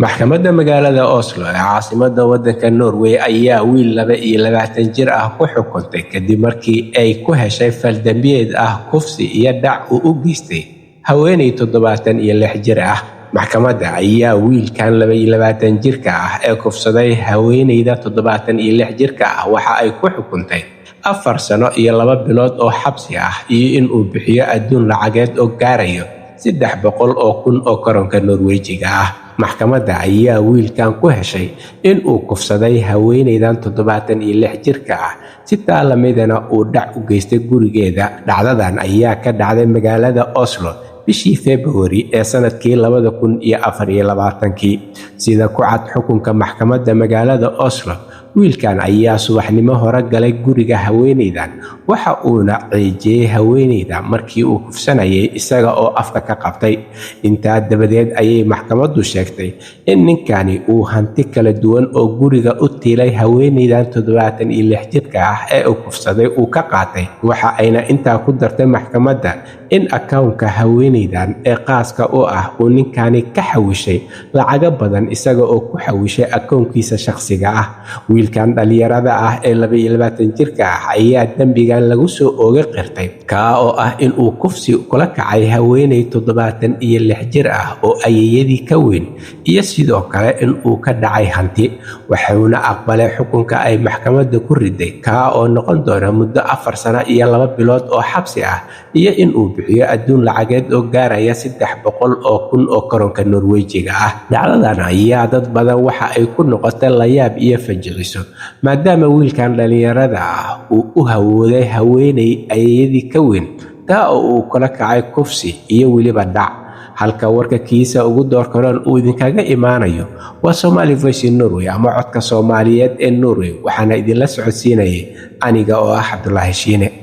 maxkamadda magaalada Oslo ee caasimadda waddanka Norway ayaa wiil 22 jir ah ku xukuntay kadib markii ay ku heshay fal dambiyeed ah kufsi iyo dhac uu u geystay haweeney 76 jir ah. maxkamadda ayaa wiilkan 22 jirka ah ee kufsaday haweeneyda 76 jirka ah waxa ay ku xukuntay 4 sano iyo 2 bilood oo xabsi ah iyo in uu bixiyo adduun lacageed oo gaarayo 300,000 oo koronka Norwejiga ah. maxkamadda ayaa wiilkan ku heshay in uu kufsaday haweeneydan 76 jirka ah si taalamidana uu dhac u geystay gurigeeda. dhacdadan ayaa ka dhacday magaalada Oslo bishii February ee sanadkii 2024 sida ku cad xukunka maxkamadda magaalada Oslo. wiilkan ayaa subaxnimo hore galay guriga haweeneydan waxa uuna ceejiyay haweeneyda markii uu kufsanayay isaga oo afka ka qabtay. intaa dabadeed ayay maxkamaddu sheegtay in ninkani uu hanti kala duwan oo guriga u tiilay haweeneydan 76 jirka ah ee uu kufsaday uu ka qaatay. waxa ayna intaa ku dartay maxkamadda in akawnka haweeneydan ee qaaska u ah uu ninkani ka xawishay lacago badan isaga oo ku xawishay akoonkiisa shakhsiga ah. wiilkan dhalinyarada ah ee 22 jirka ah ayaa dambigan lagu soo oogay qirtay kaa oo ah in uu kufsi kula kacay haweeney 76 jir ah oo ayeeyadii ka weyn iyo sidoo kale in uu ka dhacay hanti. wuxuuna aqbalay xukunka ay maxkamadda ku riday kaa oo noqon doona muddo 4 sano iyo 2 bilood oo xabsi ah iyo in uu bixiyo adduun lacageed oo gaaraya 300,000 oo koronka Norwejiga ah. dhacdadan ayaa dad badan waxa ay ku noqotay layaab iyo fajiciso maadaama wiilkan dhalinyarada ah uu u hawooday haweeney ayeeyadii ka weyn taa oo uu kula kacay kufsi iyo weliba dhac. halka warka kiisa ugu door karoon uu idinkaga imaanayo waa Somali Voice in Norway ama codka Soomaaliyeed ee Norway waxaana idinla socodsiinayay aniga oo ah Cabdullaahi Shiine.